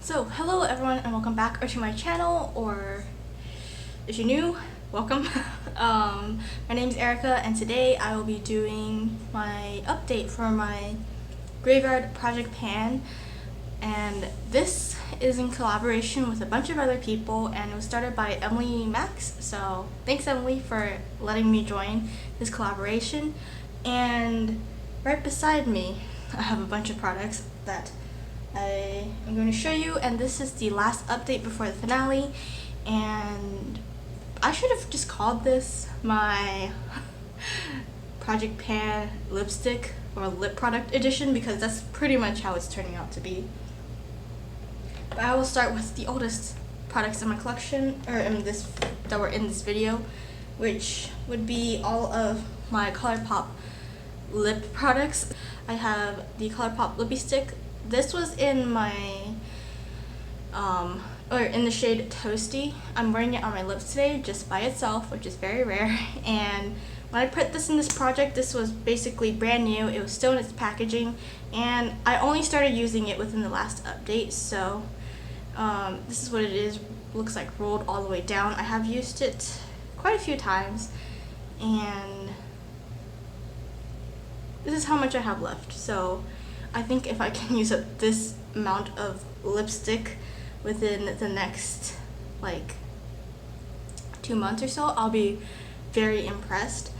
So, hello everyone and welcome back to my channel, or if you're new, welcome. My name is Erica and today I will be doing my update for my Graveyard Project Pan, and this is in collaboration with a bunch of other people and it was started by Emily Max, so thanks Emily for letting me join this collaboration. And right beside me I have a bunch of products that I am going to show you, and this is the last update before the finale, and I should have just called this my Project Pan lipstick or lip product edition because that's pretty much how it's turning out to be. But I will start with the oldest products in my collection, or that were in this video, which would be all of my Colourpop lip products. I have the Colourpop Lippie stick. This was in my, in the shade Toasty. I'm wearing it on my lips today just by itself, which is very rare. And when I put this in this project, this was basically brand new. It was still in its packaging, and I only started using it within the last update. So this is what it is. Looks like rolled all the way down. I have used it quite a few times, and this is how much I have left. So I think if I can use up this amount of lipstick within the next like 2 months or so, I'll be very impressed.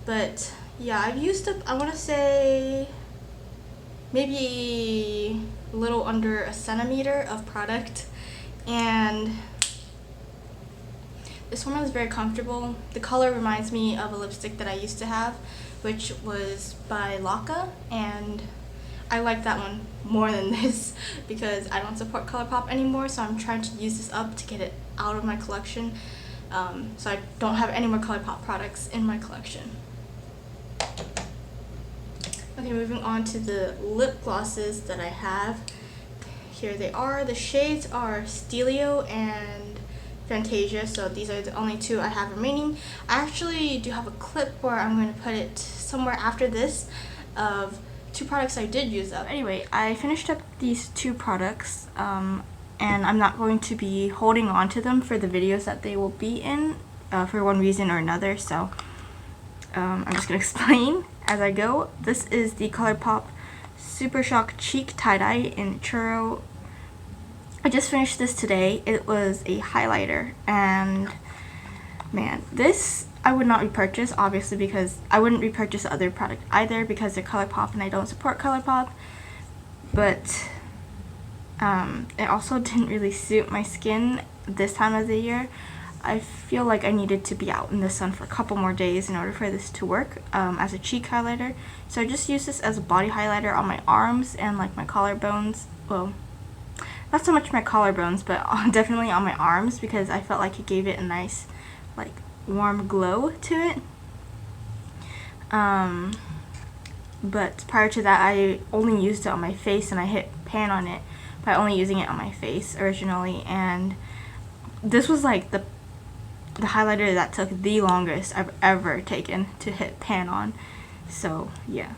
But yeah, I've used up, I want to say maybe a little under a centimeter of product, and this one is very comfortable. The color reminds me of a lipstick that I used to have, which was by Laka, and I like that one more than this because I don't support Colourpop anymore, so I'm trying to use this up to get it out of my collection, so I don't have any more Colourpop products in my collection. Okay, moving on to the lip glosses that I have. Here they are. The shades are Steelio and Fantasia, so these are the only two I have remaining. I actually do have a clip where I'm going to put it somewhere after this of two products I did use up. Anyway, I finished up these two products, and I'm not going to be holding on to them for the videos that they will be in for one reason or another, so I'm just going to explain as I go. This is the Colourpop Super Shock Cheek Tie-Dye in Churro. I just finished this today. It was a highlighter, and man, this I would not repurchase, obviously, because I wouldn't repurchase the other product either because they're Colourpop and I don't support Colourpop. But it also didn't really suit my skin this time of the year. I feel like I needed to be out in the sun for a couple more days in order for this to work as a cheek highlighter. So I just used this as a body highlighter on my arms and like my collarbones. Well, not so much my collarbones, but definitely on my arms, because I felt like it gave it a nice like warm glow to it. But prior to that, I only used it on my face, and I hit pan on it by only using it on my face originally, and this was like the highlighter that took the longest I've ever taken to hit pan on. So yeah,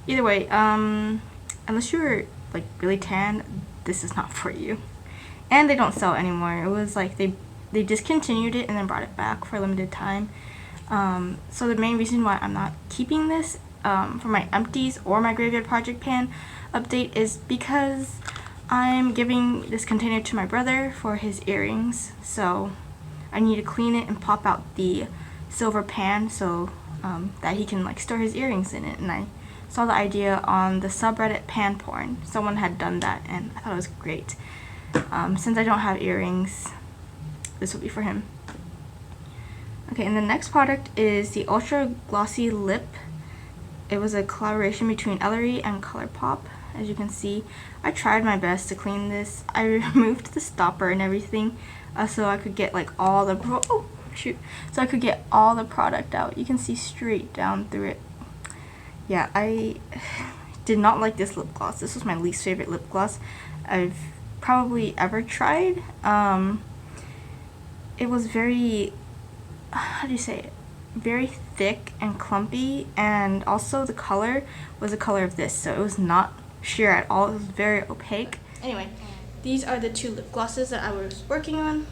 either way, unless you're like really tan, this is not for you. And they don't sell it anymore. It was like they discontinued it and then brought it back for a limited time. So the main reason why I'm not keeping this for my Empties or my Graveyard Project Pan update is because I'm giving this container to my brother for his earrings. So I need to clean it and pop out the silver pan so that he can like store his earrings in it. And I saw the idea on the subreddit Pan Porn. Someone had done that and I thought it was great. Since I don't have earrings, this will be for him. Okay, and the next product is the Ultra Glossy Lip. It was a collaboration between Ellery and Colourpop. As you can see, I tried my best to clean this. I removed the stopper and everything so I could get like all the so I could get all the product out. You can see straight down through it. Yeah, I did not like this lip gloss. This was my least favorite lip gloss I've probably ever tried. It was very, how do you say it, very thick and clumpy, and also the color was the color of this, so it was not sheer at all. It was very opaque. Anyway, these are the two lip glosses that I was working on.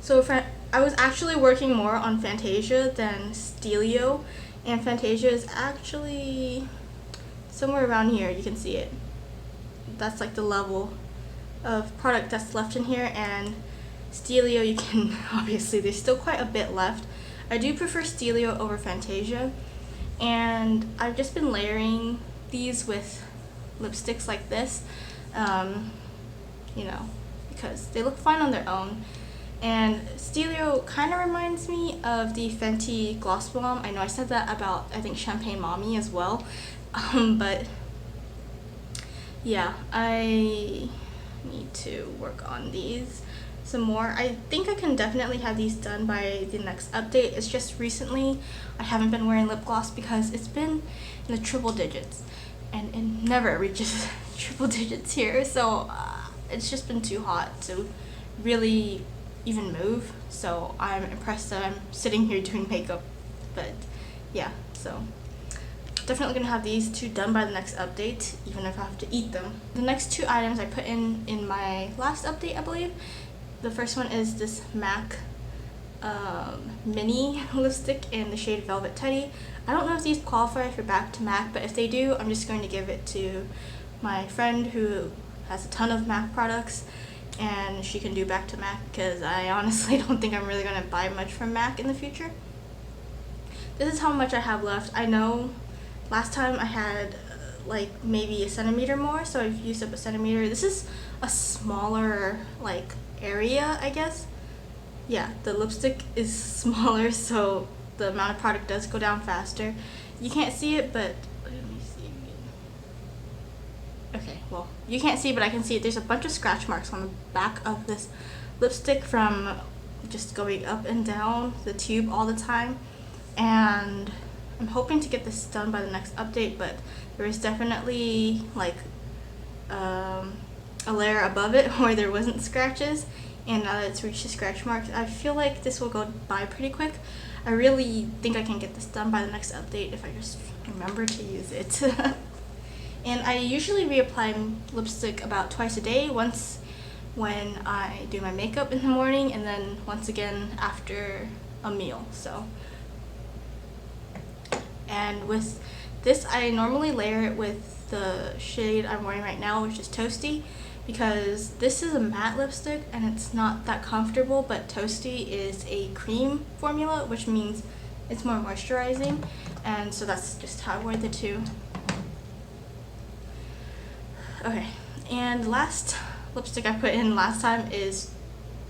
So I was actually working more on Fantasia than Steelio, and Fantasia is actually somewhere around here. You can see it. That's like the level of product that's left in here, and Steelio, you can obviously there's still quite a bit left. I do prefer Steelio over Fantasia, and I've just been layering these with lipsticks like this, you know, because they look fine on their own. And Steelio kind of reminds me of the Fenty Gloss Bomb. I know I said that about, I think, Champagne Mommy as well, but yeah, I need to work on these some more. I think I can definitely have these done by the next update. It's just recently I haven't been wearing lip gloss because it's been in the triple digits, and it never reaches triple digits here, so it's just been too hot to really even move. So I'm impressed that I'm sitting here doing makeup, but yeah, so definitely gonna have these two done by the next update, even if I have to eat them. The next two items I put in my last update, I believe. The first one is this MAC mini lipstick in the shade Velvet Teddy. I don't know if these qualify for back to MAC, but if they do, I'm just going to give it to my friend who has a ton of MAC products, and she can do back to MAC, because I honestly don't think I'm really going to buy much from MAC in the future. This is how much I have left. I know last time I had like maybe a centimeter more, so I've used up a centimeter. This is a smaller like area, I guess. Yeah, the lipstick is smaller, so the amount of product does go down faster. You can't see it, but let me see. Okay, well, you can't see, but I can see it. There's a bunch of scratch marks on the back of this lipstick from just going up and down the tube all the time, and I'm hoping to get this done by the next update, but there is definitely like a layer above it where there wasn't scratches, and now that it's reached the scratch marks, I feel like this will go by pretty quick. I really think I can get this done by the next update if I just remember to use it. And I usually reapply lipstick about twice a day, once when I do my makeup in the morning, and then once again after a meal. So, and with this, I normally layer it with the shade I'm wearing right now, which is Toasty, because this is a matte lipstick and it's not that comfortable, but Toasty is a cream formula, which means it's more moisturizing, and so that's just how I wear the two. Okay, and the last lipstick I put in last time is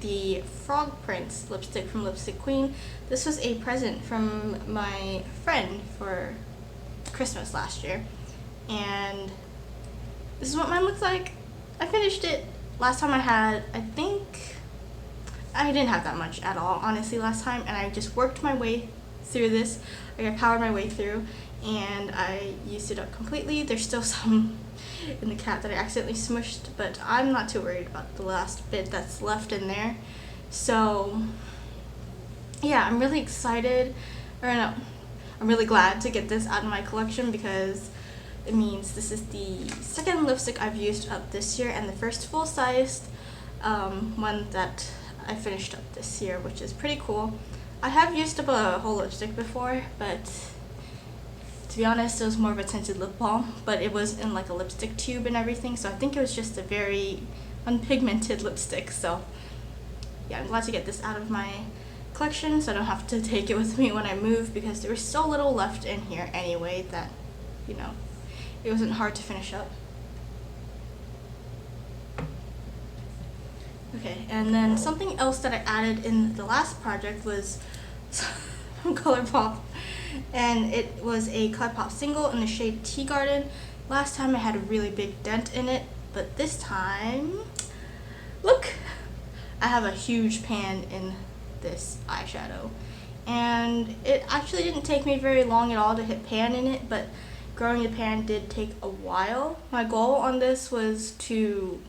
the Frog Prince lipstick from Lipstick Queen. This was a present from my friend for Christmas last year, and this is what mine looks like. I finished it. Last time I had, I think, I didn't have that much at all, honestly, last time, and I just worked my way through this. Like, I powered my way through, and I used it up completely. There's still some in the cat that I accidentally smushed, but I'm not too worried about the last bit that's left in there. So, yeah, I'm really excited, or no, I'm really glad to get this out of my collection, because it means this is the second lipstick I've used up this year, and the first full-sized one that I finished up this year, which is pretty cool. I have used up a whole lipstick before, but to be honest, it was more of a tinted lip balm, but it was in like a lipstick tube and everything, so I think it was just a very unpigmented lipstick. So yeah, I'm glad to get this out of my collection so I don't have to take it with me when I move, because there was so little left in here anyway that, you know, it wasn't hard to finish up. Okay, and then something else that I added in the last project was from Colourpop, and it was a Colourpop single in the shade Tea Garden. Last time I had a really big dent in it, but this time, look, I have a huge pan in this eyeshadow, and it actually didn't take me very long at all to hit pan in it, but growing the pan did take a while. My goal on this was to,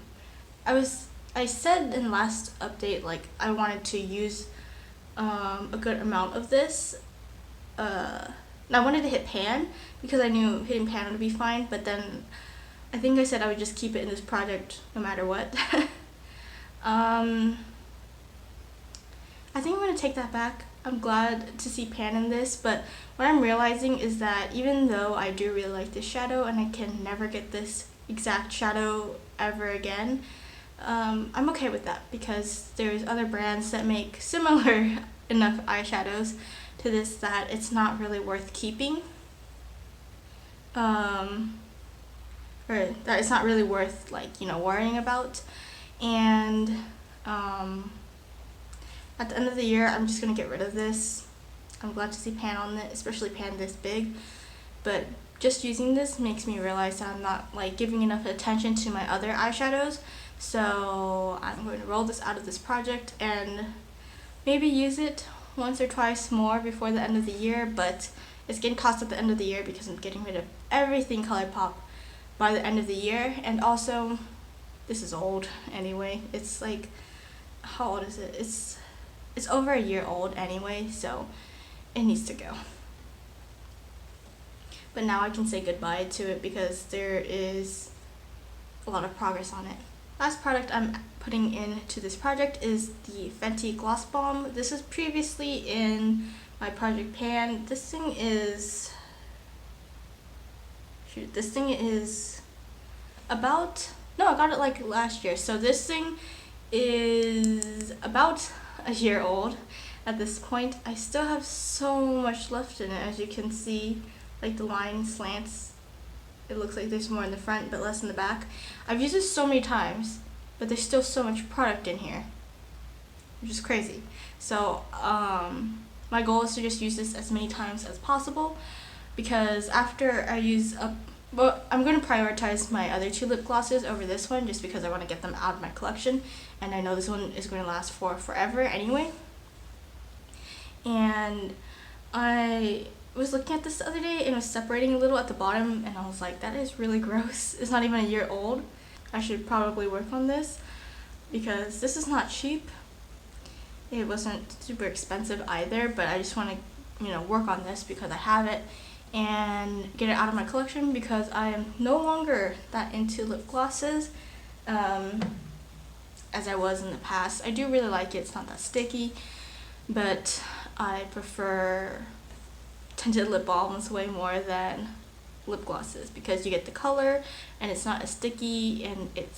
I said in the last update, like, I wanted to use a good amount of this. And I wanted to hit pan because I knew hitting pan would be fine, but then I think I said I would just keep it in this project no matter what. I think I'm going to take that back. I'm glad to see pan in this, but what I'm realizing is that even though I do really like this shadow and I can never get this exact shadow ever again, I'm okay with that because there's other brands that make similar enough eyeshadows to this that it's not really worth keeping. Or that it's not really worth, like, you know, worrying about. And at the end of the year, I'm just gonna get rid of this. I'm glad to see pan on it, especially pan this big, but just using this makes me realize that I'm not like giving enough attention to my other eyeshadows. So I'm going to roll this out of this project and maybe use it once or twice more before the end of the year, but it's getting tossed at the end of the year because I'm getting rid of everything Colourpop by the end of the year. And also, this is old anyway. It's like, how old is it? It's over a year old anyway, so it needs to go. But now I can say goodbye to it because there is a lot of progress on it. Last product I'm putting into this project is the Fenty Gloss Bomb. This is previously in my project pan. This thing is about, no, I got it like last year. So this thing is about a year old at this point. I still have so much left in it, as you can see, like the line slants. It looks like there's more in the front but less in the back. I've used this so many times, but there's still so much product in here, which is crazy. So my goal is to just use this as many times as possible, because after I use up, well, I'm going to prioritize my other two lip glosses over this one just because I want to get them out of my collection, and I know this one is going to last for forever anyway. And I was looking at this the other day and it was separating a little at the bottom, and I was like, that is really gross. It's not even a year old. I should probably work on this because this is not cheap. It wasn't super expensive either, but I just want to, you know, work on this because I have it and get it out of my collection because I am no longer that into lip glosses as I was in the past. I do really like it. It's not that sticky, but I prefer tinted lip balms way more than lip glosses because you get the color and it's not as sticky and it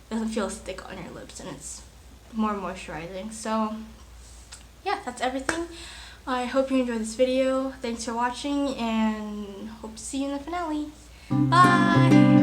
doesn't feel thick on your lips and it's more moisturizing. So yeah, that's everything. I hope you enjoyed this video. Thanks for watching and hope to see you in the finale. Bye!